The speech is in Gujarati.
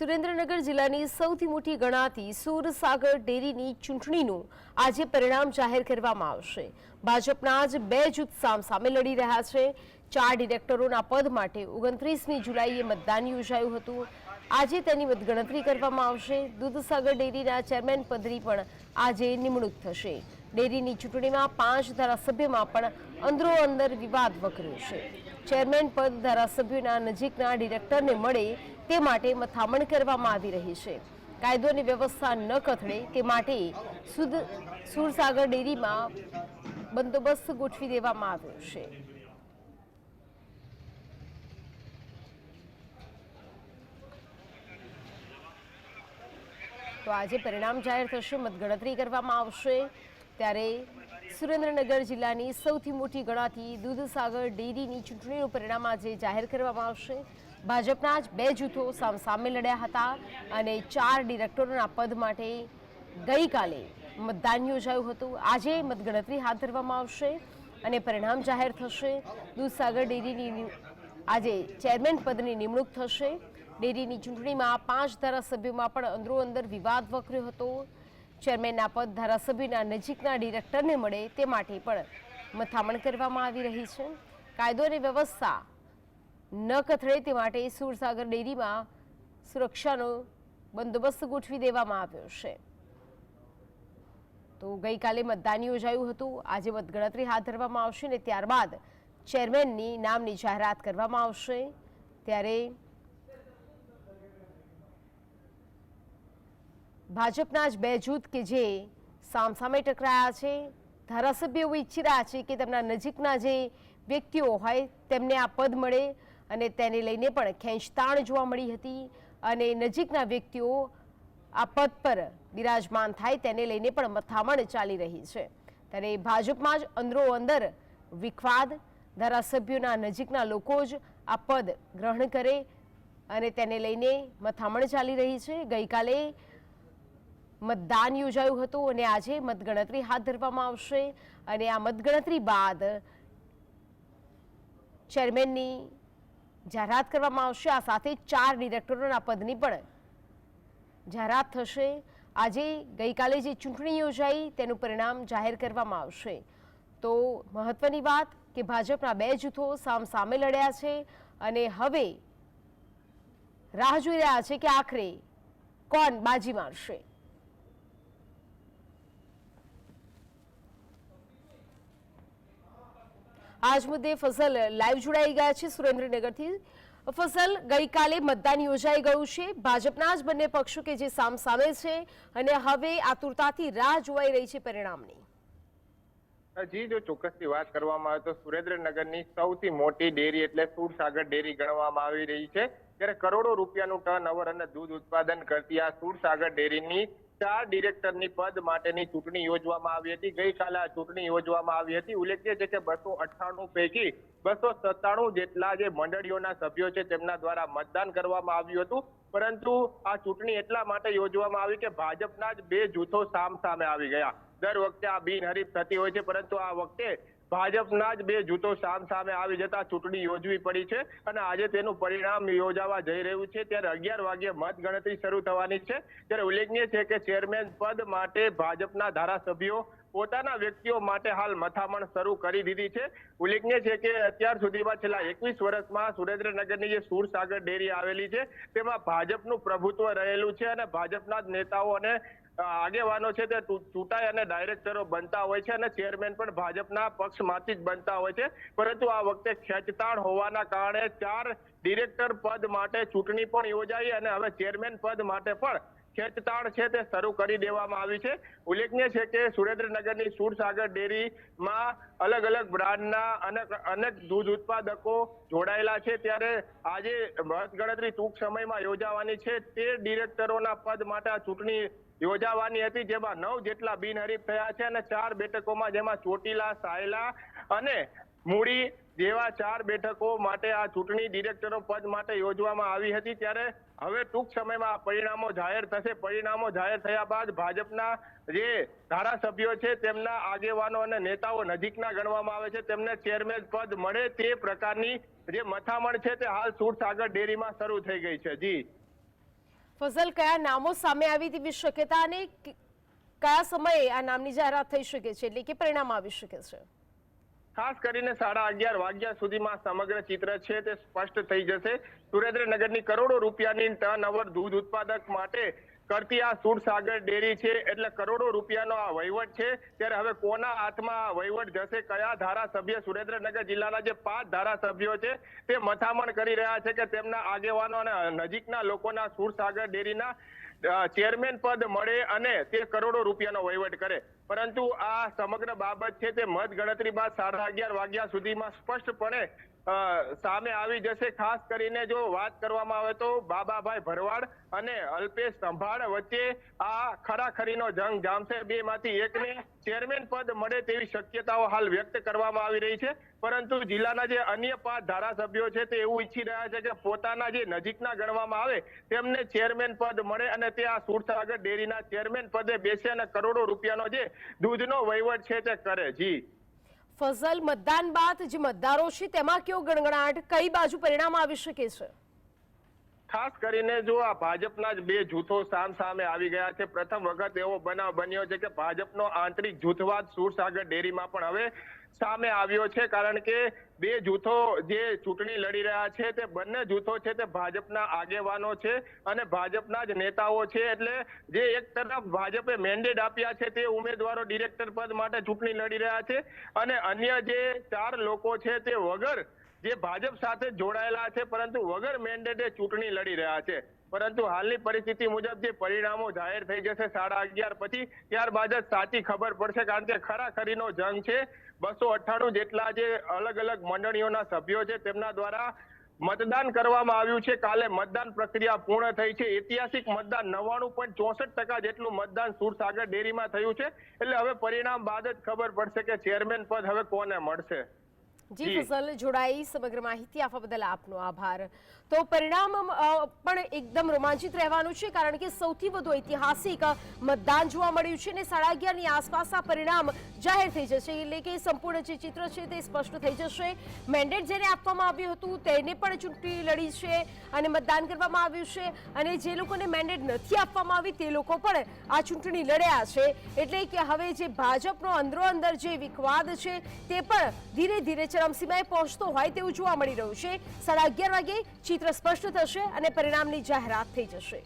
સુરેન્દ્રનગર જિલ્લાની સૌથી મોટી ગણાતી સુરસાગર ડેરીની ચૂંટણીનું આજે પરિણામ જાહેર કરવામાં આવશે। ભાજપના જ બે જૂથ સામસામે લડી રહ્યા છે। 4 ડિરેક્ટરોના પદ માટે 29મી જુલાઈએ મતદાન યોજાયું હતું। આજે તેની મતગણતરી કરવામાં આવશે। દૂધસાગર ડેરીના ચેરમેન પદની પણ આજે નિમણૂક થશે। ડેરીની ચૂંટણીમાં 5 ધારાસભ્યોમાં પણ અંદરોઅંદર વિવાદ વકર્યો છે। ચેરમેન પદ ધારાસભ્યોના નજીકના ડિરેક્ટરને મળે તે માટે મથામણ કરવામાં આવી રહી છે। કાયદો અને વ્યવસ્થા ન કથળે તે માટે સુરસાગર ડેરીમાં બંદોબસ્ત ગોઠવી દેવામાં આવ્યો છે। તો આજે પરિણામ જાહેર થશે, મતગણતરી કરવામાં આવશે। ત્યારે સુરેન્દ્રનગર જિલ્લાની સૌથી મોટી ગણાતી દૂધસાગર ડેરીની ચૂંટણીનું પરિણામ આજે જાહેર કરવામાં આવશે। ભાજપના જ બે જૂથો સામસામે લડ્યા હતા અને 4 ડિરેક્ટરોના પદ માટે ગઈકાલે મતદાન યોજાયું હતું। આજે મતગણતરી હાથ ધરવામાં આવશે અને પરિણામ જાહેર થશે। દૂધસાગર ડેરીની આજે ચેરમેન પદની નિમણૂક થશે। ડેરીની ચૂંટણીમાં 5 ધારાસભ્યોમાં પણ અંદરોઅંદર વિવાદ વકર્યો હતો। ચેરમેનના પદ ધારાસભ્યના નજીકના ડિરેક્ટરને મળે તે માટે પણ મથામણ કરવામાં આવી રહી છે। કાયદો અને વ્યવસ્થા ન કથળે તે માટે સુરસાગર ડેરીમાં સુરક્ષાનો બંદોબસ્ત ગોઠવી દેવામાં આવ્યો છે। તો ગઈકાલે મતદાન યોજાયું હતું, આજે મતગણતરી હાથ ધરવામાં આવશે અને ત્યારબાદ ચેરમેનની નામની જાહેરાત કરવામાં આવશે। ત્યારે ભાજપના જ બે જૂથ કે જે સામસામે ટકરાયા છે, ધારાસભ્યો ઈચ્છી રહ્યા છે કે તેમના નજીકના જે વ્યક્તિઓ હોય તેમને આ પદ મળે અને તેને લઈને પણ ખેંચતાણ જોવા મળી હતી અને નજીકના વ્યક્તિઓ આ પદ પર બિરાજમાન થાય તેને લઈને પણ મથામણ ચાલી રહી છે। ત્યારે ભાજપમાં જ અંદરોઅંદર વિખવાદ, ધારાસભ્યોના નજીકના લોકો જ આ પદ ગ્રહણ કરે અને તેને લઈને મથામણ ચાલી રહી છે। ગઈકાલે મતદાન યોજાયું હતું અને આજે મતગણતરી હાથ ધરવામાં આવશે અને આ મતગણતરી બાદ ચેરમેનની જાહેરાત કરવામાં આવશે। આ સાથે 4 ડિરેક્ટરોના પદની પણ જાહેરાત થશે। આજે ગઈકાલે જે ચૂંટણી યોજાઈ તેનું પરિણામ જાહેર કરવામાં આવશે। તો મહત્વની વાત કે ભાજપના બે જૂથો સામસામે લડ્યા છે અને હવે રાહ જોઈ રહ્યા છે કે આખરે કોણ બાજી મારશે। આજ મુદ્દે ફસલ લાઈવ જોડાઈ ગયા છે સુરેન્દ્રનગરથી। ફસલ, ગઈકાલે મતદાન યોજાઈ ગયું છે, ભાજપના જ બંને પક્ષો કે જે સામસામે છે અને હવે આતુરતાથી રાહ જોવાઈ રહી છે પરિણામની। જી, જો ચોક્કસથી વાત કરવામાં આવે તો સુરેન્દ્રનગરની સૌથી મોટી ડેરી એટલે સુરસાગર ડેરી ગણવામાં આવી રહી છે। ત્યારે કરોડો રૂપિયાનું ટર્નઓવર અને દૂધ ઉત્પાદન કરતી આ સુરસાગર ડેરીની 4 ડિરેક્ટરની પદ માટેની ચૂંટણી યોજવામાં આવી હતી। ગઈકાલે આ ચૂંટણી યોજવામાં આવી હતી। ઉલ્લેખનીય છે કે 298 પૈકી 297 જેટલા જે મંડળીઓના સભ્યો છે તેમના દ્વારા મતદાન કરવામાં આવ્યું હતું, પરંતુ આ ચૂંટણી એટલા માટે યોજવામાં આવી કે ભાજપના જ બે જૂથો સામસામે આવી ગયા। દર વખતે આ બિનહરીફ થતી હોય છે, પરંતુ આ વખતે ભાજપના જ બે જૂથો સામસામે આવી જતા ચૂંટણી યોજવી પડી છે અને આજે તેનું પરિણામ યોજાવા જઈ રહ્યું છે। ત્યારે 11 વાગ્યે મતગણતરી શરૂ થવાની છે। ત્યારે ઉલ્લેખનીય છે કે ચેરમેન પદ માટે ભાજપના ધારાસભ્યો પોતાના વ્યક્તિઓ માટે હાલ મથામણ શરૂ કરી દીધી છે। ઉલ્લેખનીય છે કે અત્યાર સુધીમાં છેલ્લા 21 વર્ષમાં સુરેન્દ્રનગરની જે સુરસાગર ડેરી આવેલી છે તેમાં ભાજપનું પ્રભુત્વ રહેલું છે અને ભાજપના જ નેતાઓ અને આગેવાનો છે તે ચૂંટાઈ અને ડાયરેક્ટરો બનતા હોય છે અને ચેરમેન પણ ભાજપના પક્ષમાંથી જ બનતા હોય છે। પરંતુ આ વખતે ખેંચતાણ હોવાના કારણે 4 ડિરેક્ટર પદ માટે ચૂંટણી પણ યોજાઈ અને હવે ચેરમેન પદ માટે પણ ખેંચતાણ છે તે શરૂ કરી દેવામાં આવી છે। ઉલ્લેખનીય છે કે સુરેન્દ્રનગરની સુરસાગર ડેરીમાં અલગ અલગ બ્રાન્ડના અનેક દૂધ ઉત્પાદકો જોડાયેલા છે। ત્યારે આજે મતગણતરી ટૂંક સમયમાં યોજાવાની છે। 13 ડિરેક્ટરોના પદ માટે આ ચૂંટણી યોજાવાની હતી, જેમાં 9 જેટલા બિનહરીફ થયા છે અને 4 બેઠકોમાં જેમાં ચોટીલા, સાયલા અને મૂડી જેવા 4 બેઠકો માટે આ ચૂંટણી ડિરેક્ટરો પદ માટે યોજવામાં આવી હતી। ત્યારે હવે ટૂંક સમયમાં પરિણામો જાહેર થશે। પરિણામો જાહેર થયા બાદ ભાજપના જે ધારાસભ્યો છે તેમના આગેવાનો અને નેતાઓ નજીકના ગણવામાં આવે છે તેમને ચેરમેન પદ મળે તે પ્રકારની જે મથામણ છે તે હાલ સુરસાગર ડેરીમાં શરૂ થઈ ગઈ છે। જી ફઝલ, કયા નામો સામે આવી તેવી શક્યતા અને કયા સમયે આ નામની જાહેરાત થઈ શકે છે, એટલે કે પરિણામ આવી શકે છે? ખાસ કરીને 11:30 વાગ્યા સુધીમાં સમગ્ર ચિત્ર છે તે સ્પષ્ટ થઈ જશે. સુરેન્દ્રનગરની કરોડો રૂપિયાની ટર્નઓવર દૂધ ઉત્પાદક માટે કરતી આ સુરસાગર ડેરી છે, એટલે કરોડો રૂપિયાનો આ વહીવટ છે. ત્યારે હવે કોના હાથમાં આ વહીવટ જશે? કયા ધારાસભ્ય, સુરેન્દ્રનગર જિલ્લાના જે 5 ધારાસભ્યો છે તે મથામણ કરી રહ્યા છે કે તેમના આગેવાનો અને નજીકના લોકોના સુરસાગર ડેરીના ચેરમેન પદ મળે અને તે કરોડો રૂપિયાનો વહીવટ કરે. પરંતુ આ સમગ્ર બાબત છે તે મત ગણતરી બાદ 11:30 વાગ્યા સુધીમાં સ્પષ્ટપણે સામે આવી જશે. ખાસ કરીને જો વાત કરવામાં આવે તો બાબાભાઈ ભરવાડ અને અલ્પેશ સંભાળ વચ્ચે આ ખરાખરીનો જંગ જામશે. બેમાંથી એકને ચેરમેન પદ મળે તેવી શક્યતાઓ હાલ વ્યક્ત કરવામાં આવી રહી છે. પરંતુ જિલ્લાના જે અન્ય 5 ધારાસભ્યો છે તે એવું ઈચ્છી રહ્યા છે કે પોતાના જે નજીકના ગણવામાં આવે તેમને ચેરમેન પદ મળે અને તે આ સુરસાગર ડેરીના ચેરમેન પદે બેસે અને કરોડો રૂપિયાનો જે દૂધનો વહીવટ છે તે કરે. જી ફઝલ, મતદાન બાદ જે મતદારો છે તેમાં કેવો ગણગણાટ, કઈ બાજુ પરિણામ આવી શકે છે? ખાસ કરીને જો આ ભાજપના જ 2 જૂથો સામે આવી ગયા છે. પ્રથમ વખત એવો બનાવ બન્યો છે કે ભાજપનો આંતરિક જૂથવાદ સુરસાગર ડેરીમાં પણ હવે સામે આવ્યો છે. કારણ કે 2 જૂથો જે ચૂંટણી લડી રહ્યા છે તે બંને જૂથો છે તે ભાજપના આગેવાનો છે અને ભાજપના જ નેતાઓ છે. એટલે જે એક તરફ ભાજપે મેન્ડેટ આપ્યા છે તે ઉમેદવારો ડિરેક્ટર પદ માટે ચૂંટણી લડી રહ્યા છે અને અન્ય જે 4 લોકો છે તે વગર જે ભાજપ સાથે જોડાયેલા છે પરંતુ વગર મેન્ડેટે ચૂંટણી લડી રહ્યા છે. પરંતુ હાલની પરિસ્થિતિ મુજબ જે પરિણામો જાહેર થઈ જશે 11:30 પછી, ત્યારબાદ જ સાચી ખબર પડશે. કારણ કે ખરાખરીનો જંગ છે. 298 જેટલા જે અલગ અલગ મંડળીઓના સભ્યો છે તેમના દ્વારા મતદાન કરવામાં આવ્યું છે. કાલે મતદાન પ્રક્રિયા પૂર્ણ થઈ છે. ઐતિહાસિક મતદાન 99.64% જેટલું મતદાન સુરસાગર ડેરીમાં થયું છે. એટલે હવે પરિણામ બાદ જ ખબર પડશે કે ચેરમેન પદ હવે કોને મળશે. જી ફઝલ, જોડાઈ સમગ્ર માહિતી આપવા બદલ આપનો આભાર. તો પરિણામ પણ એકદમ રોમાંચિત રહેવાનું છે, કારણ કે સૌથી વધુ ઐતિહાસિક મતદાન જોવા મળ્યું છે અને 11:30ની આસપાસ આ પરિણામ જાહેર થઈ જશે. એટલે કે સંપૂર્ણ જે ચિત્ર છે તે સ્પષ્ટ થઈ જશે. મેન્ડેટ જેને આપવામાં આવ્યું હતું તેને પણ ચૂંટણી લડી છે અને મતદાન કરવામાં આવ્યું છે, અને જે લોકોને મેન્ડેટ નથી આપવામાં આવી તે લોકો પણ આ ચૂંટણી લડ્યા છે. એટલે કે હવે જે ભાજપનો અંદરો-અંદર જે વિખવાદ છે તે પણ ધીરે ધીરે ચરમસીમાએ પહોંચતો હોય તેવું જોવા મળી રહ્યું છે. 11:30 વાગે ચિત્ર સ્પષ્ટ થશે અને પરિણામની જાહેરાત થઈ જશે.